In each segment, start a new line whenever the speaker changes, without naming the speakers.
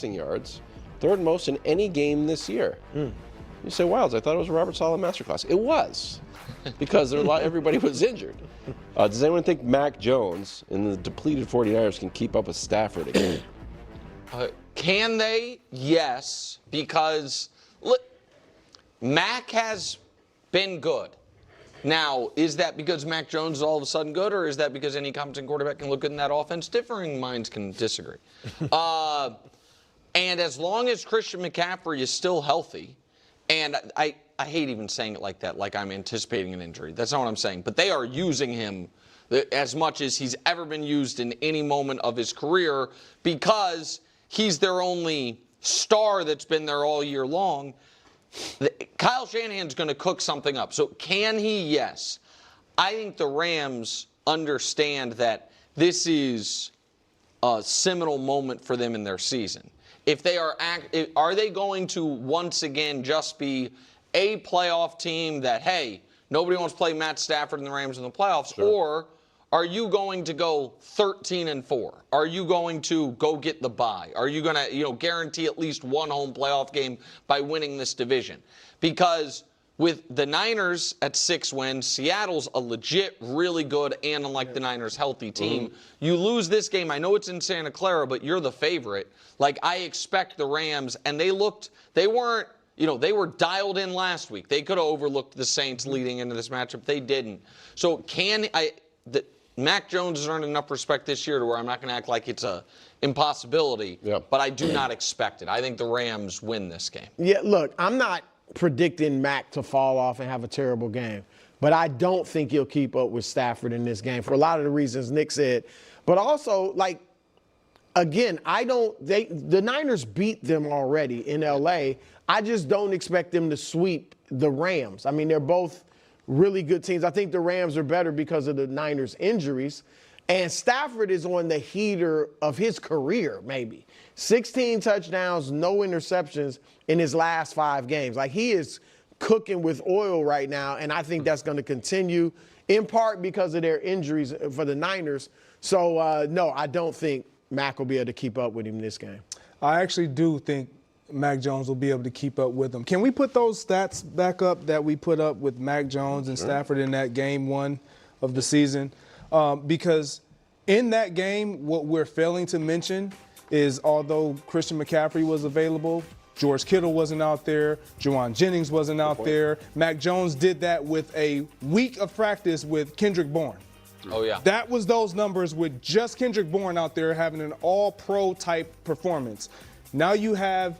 passing yards, third most in any game this year. You say, Wilds, I thought it was a Robert Saleh masterclass. It was, because everybody was injured. Does anyone think Mac Jones and the depleted 49ers can keep up with Stafford again?
Can they? Yes, because look, Mac has been good. Now, is that because Mac Jones is all of a sudden good, or is that because any competent quarterback can look good in that offense? Differing minds can disagree. And as long as Christian McCaffrey is still healthy, and I hate even saying it like that, like I'm anticipating an injury. That's not what I'm saying. But they are using him as much as he's ever been used in any moment of his career because he's their only star that's been there all year long. Kyle Shanahan's going to cook something up. So can he? Yes. I think the Rams understand that this is a seminal moment for them in their season. If they are they going to once again just be a playoff team that, hey, nobody wants to play Matt Stafford and the Rams in the playoffs,
Sure.
or are you going to go 13-4? Are you going to go get the bye? Are you going to, guarantee at least one home playoff game by winning this division? Because with the Niners at 6 wins, Seattle's a legit, really good, and unlike the Niners, healthy team. You lose this game. I know it's in Santa Clara, but you're the favorite. Like, I expect the Rams, and they weren't, they were dialed in last week. They could have overlooked the Saints leading into this matchup. They didn't. So Mac Jones has earned enough respect this year to where I'm not going to act like it's a impossibility, but I do not expect it. I think the Rams win this game.
Yeah, look, I'm not predicting Mac to fall off and have a terrible game, but I don't think he'll keep up with Stafford in this game for a lot of the reasons Nick said. But also, again, the Niners beat them already in L.A. I just don't expect them to sweep the Rams. I mean, they're both really good teams. I think the Rams are better because of the Niners' injuries. And Stafford is on the heater of his career, maybe. 16 touchdowns, no interceptions in his last 5 games. Like, he is cooking with oil right now, and I think that's going to continue, in part because of their injuries for the Niners. So, no, I don't think Mac will be able to keep up with him in this game.
I actually do think Mac Jones will be able to keep up with him. Can we put those stats back up that we put up with Mac Jones and Stafford in that game 1 of the season? Because in that game, what we're failing to mention is although Christian McCaffrey was available, George Kittle wasn't out there, Juwan Jennings wasn't out there. Mac Jones did that with a week of practice with Kendrick Bourne.
Oh, yeah.
That was those numbers with just Kendrick Bourne out there having an all-pro type performance. Now you have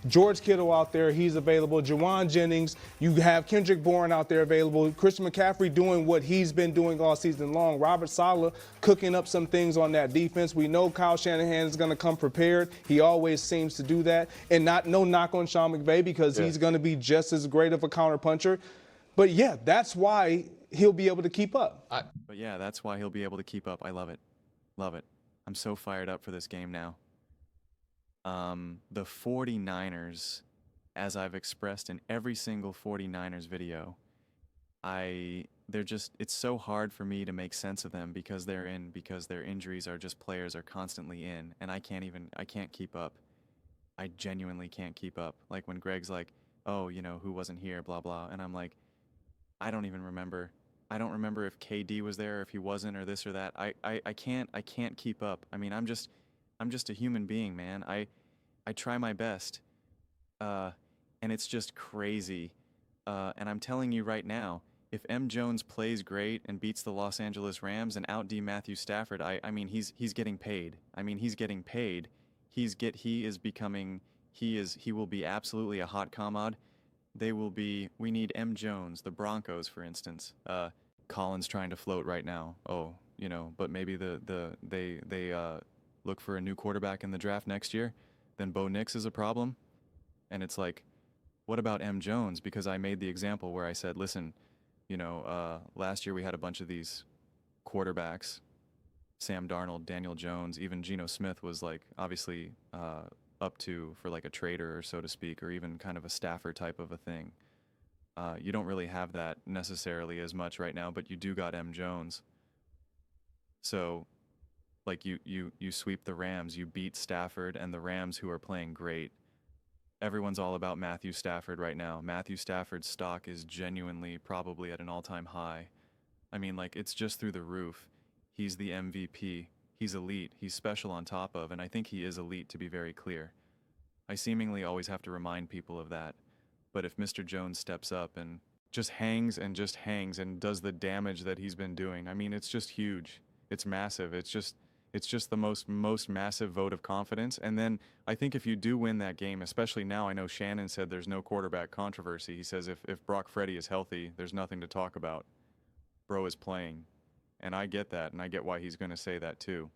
George Kittle out there, he's available. Juwan Jennings, you have Kendrick Bourne out there available. Christian McCaffrey doing what he's been doing all season long. Robert Saleh cooking up some things on that defense. We know Kyle Shanahan is going to come prepared. He always seems to do that. And no knock on Sean McVay because he's going to be just as great of a counterpuncher. But, yeah, that's why he'll be able to keep up.
But, yeah, that's why he'll be able to keep up. I love it. Love it. I'm so fired up for this game now. The 49ers, as I've expressed in every single 49ers video, it's so hard for me to make sense of them because their injuries are just players are constantly in, and I can't keep up. I genuinely can't keep up. Like when Greg's like, oh, who wasn't here, blah, blah, and I'm like, I don't even remember. I don't remember if KD was there, or if he wasn't, or this or that. I can't keep up. I mean, I'm just a human being, man. I try my best, and it's just crazy. And I'm telling you right now, if M. Jones plays great and beats the Los Angeles Rams and out-D Matthew Stafford, I mean, he's getting paid. I mean, he's getting paid. He will be absolutely a hot commode. We need M. Jones, the Broncos, for instance. Colin's trying to float right now. Oh, but maybe they look for a new quarterback in the draft next year. Then Bo Nix is a problem. And it's like, what about M. Jones? Because I made the example where I said, listen, last year we had a bunch of these quarterbacks, Sam Darnold, Daniel Jones, even Geno Smith was obviously up for a trader, or so to speak, or even kind of a Stafford type of a thing. You don't really have that necessarily as much right now, but you do got M. Jones. So Like you sweep the Rams, you beat Stafford and the Rams who are playing great. Everyone's all about Matthew Stafford right now. Matthew Stafford's stock is genuinely probably at an all-time high. I mean, like, it's just through the roof. He's the MVP. He's elite. He's special on top of, and I think he is elite, to be very clear. I seemingly always have to remind people of that. But if Mr. Jones steps up and just hangs and does the damage that he's been doing, I mean, it's just huge. It's massive. It's just the most massive vote of confidence. And then I think if you do win that game, especially now, I know Shannon said there's no quarterback controversy. He says if Brock Purdy is healthy, there's nothing to talk about. Bro is playing. And I get that, and I get why he's going to say that too.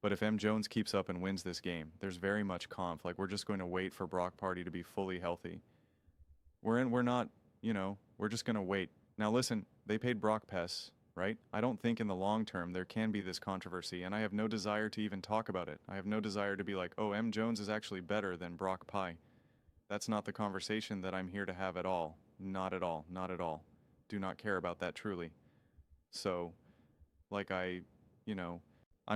But if M. Jones keeps up and wins this game, there's very much conf. Like, we're just going to wait for Brock Purdy to be fully healthy. We're not, we're just going to wait. Now listen, they paid Brock Pess, right? I don't think in the long term there can be this controversy, and I have no desire to even talk about it. I have no desire to be like, oh, M. Jones is actually better than Brock Pye. That's not the conversation that I'm here to have at all. Not at all. Not at all. Do not care about that truly. So, like I'm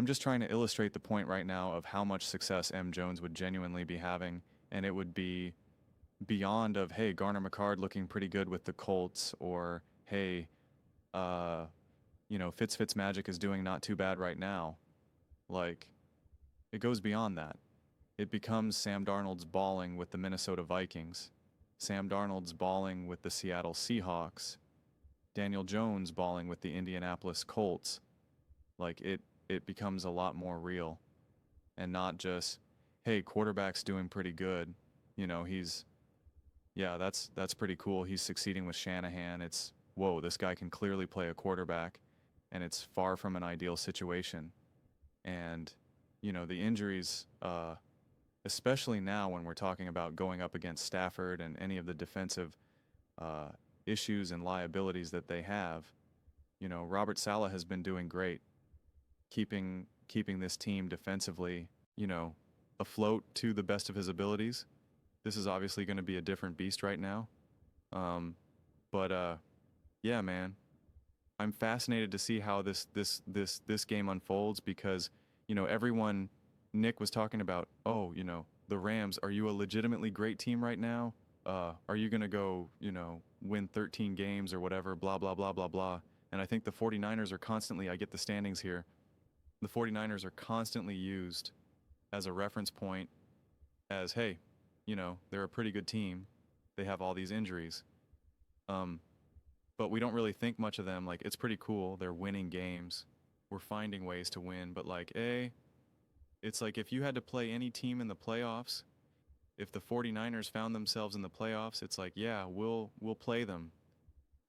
just trying to illustrate the point right now of how much success M. Jones would genuinely be having, and it would be beyond of, hey, Garner McCard looking pretty good with the Colts, or, hey, Fitzmagic is doing not too bad right now. Like, it goes beyond that. It becomes Sam Darnold's balling with the Minnesota Vikings, Sam Darnold's balling with the Seattle Seahawks, Daniel Jones balling with the Indianapolis Colts. Like, it becomes a lot more real, and not just, hey, quarterback's doing pretty good. That's pretty cool. He's succeeding with Shanahan. It's, whoa, this guy can clearly play a quarterback, and it's far from an ideal situation. And, the injuries, especially now when we're talking about going up against Stafford and any of the defensive issues and liabilities that they have, Robert Saleh has been doing great, keeping this team defensively, afloat to the best of his abilities. This is obviously going to be a different beast right now. Yeah, man, I'm fascinated to see how this game unfolds, because, everyone, Nick was talking about, oh, the Rams, are you a legitimately great team right now? Are you going to go, win 13 games or whatever, blah, blah, blah, blah, blah. And I think the 49ers are constantly, I get the standings here, the 49ers are constantly used as a reference point as, hey, they're a pretty good team. They have all these injuries. But we don't really think much of them. Like, it's pretty cool. They're winning games. We're finding ways to win. But, like, it's like if you had to play any team in the playoffs, if the 49ers found themselves in the playoffs, it's like, yeah, we'll play them.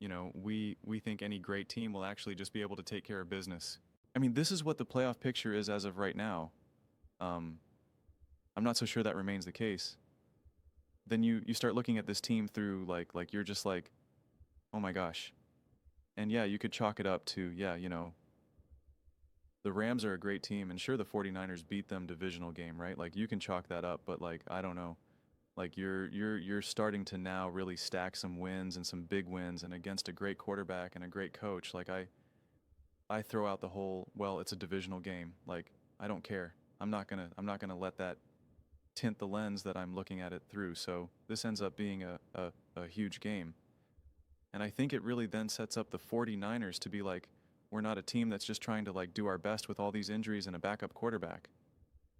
We think any great team will actually just be able to take care of business. I mean, this is what the playoff picture is as of right now. I'm not so sure that remains the case. Then you start looking at this team through, like you're just like, oh my gosh. And yeah, you could chalk it up to, the Rams are a great team, and sure, the 49ers beat them divisional game, right? Like, you can chalk that up, but, like, I don't know. Like, you're starting to now really stack some wins and some big wins, and against a great quarterback and a great coach. Like, I throw out the whole, well, it's a divisional game. Like, I don't care. I'm not gonna let that tint the lens that I'm looking at it through. So this ends up being a huge game. And I think it really then sets up the 49ers to be like, we're not a team that's just trying to, like, do our best with all these injuries and a backup quarterback.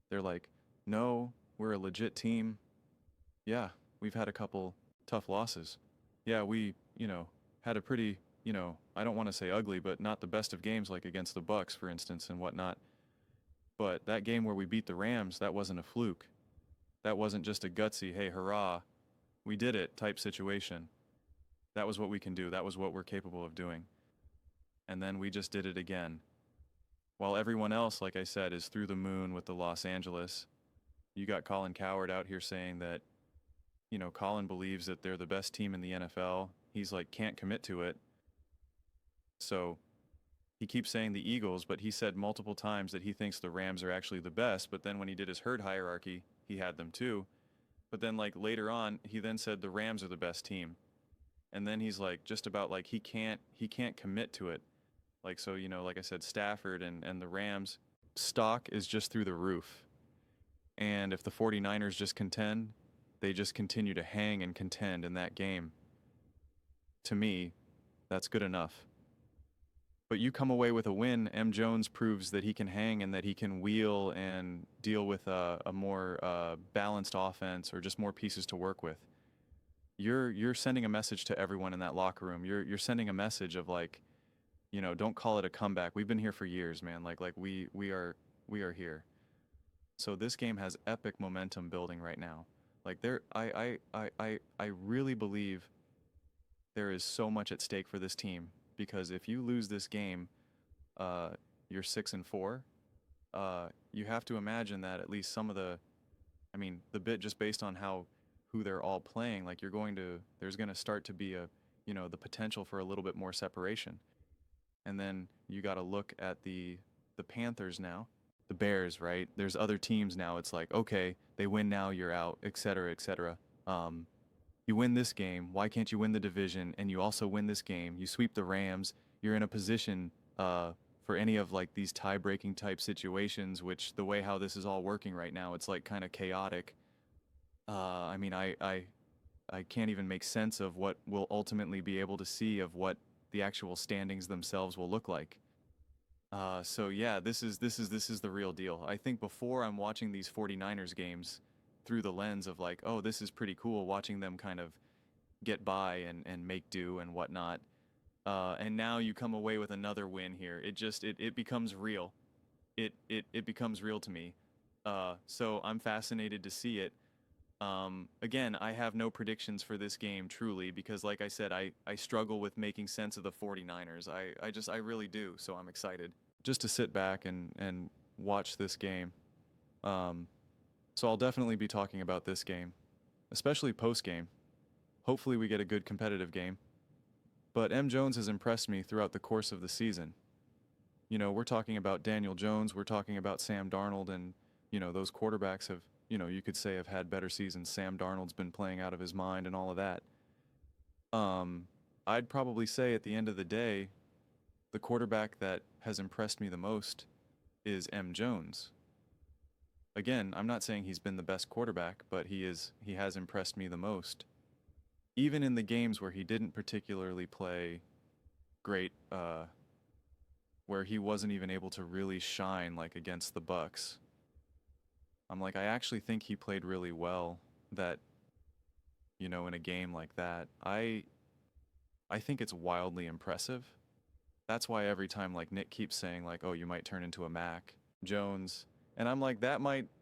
They're like, no, we're a legit team. Yeah, we've had a couple tough losses. Yeah, we, had a pretty, I don't want to say ugly, but not the best of games, like against the Bucks, for instance, and whatnot. But that game where we beat the Rams, that wasn't a fluke. That wasn't just a gutsy, hey, hurrah, we did it type situation. That was what we can do. That was what we're capable of doing. And then we just did it again. While everyone else, like I said, is through the moon with the Los Angeles, you got Colin Cowherd out here saying that, Colin believes that they're the best team in the NFL. He's like, can't commit to it. So he keeps saying the Eagles, but he said multiple times that he thinks the Rams are actually the best. But then when he did his herd hierarchy, he had them too. But then, like, later on, he then said the Rams are the best team. And then he's like, just about like, he can't commit to it. Like, so, like I said, Stafford and the Rams, stock is just through the roof. And if the 49ers just contend, they just continue to hang and contend in that game. To me, that's good enough. But you come away with a win, M. Jones proves that he can hang and that he can wheel and deal with a more balanced offense or just more pieces to work with. You're sending a message to everyone in that locker room. You're sending a message of like, you know, don't call it a comeback. We've been here for years, man. Like we are here. So this game has epic momentum building right now. Like I really believe there is so much at stake for this team, because if you lose this game, you're 6-4. You have to imagine that at least some of the bit just based on who they're all playing, like there's going to start to be the potential for a little bit more separation. And then you got to look at the Panthers now, the Bears, right? There's other teams now. It's like, okay, they win now, you're out, et cetera, et cetera. You win this game, why can't you win the division? And you also win this game, you sweep the Rams, you're in a position for any of like these tie-breaking type situations, which the way how this is all working right now, it's like kind of chaotic. I can't even make sense of what we'll ultimately be able to see of what the actual standings themselves will look like. So yeah, this is the real deal. I think before I'm watching these 49ers games through the lens of like, oh, this is pretty cool, watching them kind of get by and make do and whatnot. And now you come away with another win here. It becomes real. It becomes real to me. So I'm fascinated to see it. Again, I have no predictions for this game, truly, because like I said, I struggle with making sense of the 49ers. I really do, so I'm excited. Just to sit back and watch this game. So I'll definitely be talking about this game, especially post-game. Hopefully we get a good competitive game. But M. Jones has impressed me throughout the course of the season. You know, we're talking about Daniel Jones, we're talking about Sam Darnold, and, you know, those quarterbacks have, you know, you could say have had better seasons. Sam Darnold's been playing out of his mind and all of that. I'd probably say at the end of the day, the quarterback that has impressed me the most is M. Jones. Again, I'm not saying he's been the best quarterback, but he has impressed me the most. Even in the games where he didn't particularly play great, where he wasn't even able to really shine, like against the Bucks. I'm like, I actually think he played really well that, you know, in a game like that. I think it's wildly impressive. That's why every time, like, Nick keeps saying, like, oh, you might turn into a Mac Jones. And I'm like,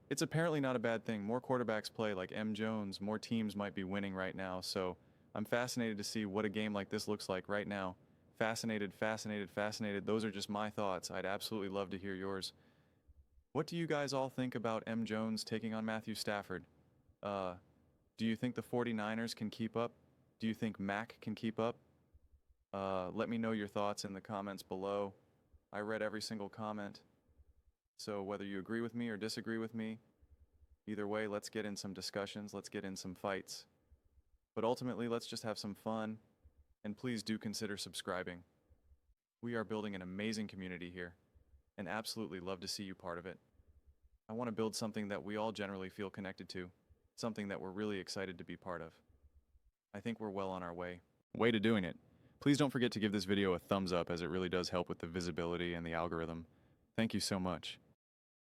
it's apparently not a bad thing. More quarterbacks play like M. Jones, more teams might be winning right now. So I'm fascinated to see what a game like this looks like right now. Fascinated. Those are just my thoughts. I'd absolutely love to hear yours. What do you guys all think about M. Jones taking on Matthew Stafford? Do you think the 49ers can keep up? Do you think Mac can keep up? Let me know your thoughts in the comments below. I read every single comment. So whether you agree with me or disagree with me, either way, let's get in some discussions, let's get in some fights. But ultimately, let's just have some fun, and please do consider subscribing. We are building an amazing community here, and absolutely love to see you part of it. I want to build something that we all generally feel connected to, something that we're really excited to be part of. I think we're well on our way to doing it. Please don't forget to give this video a thumbs up, as it really does help with the visibility and the algorithm. Thank you so much.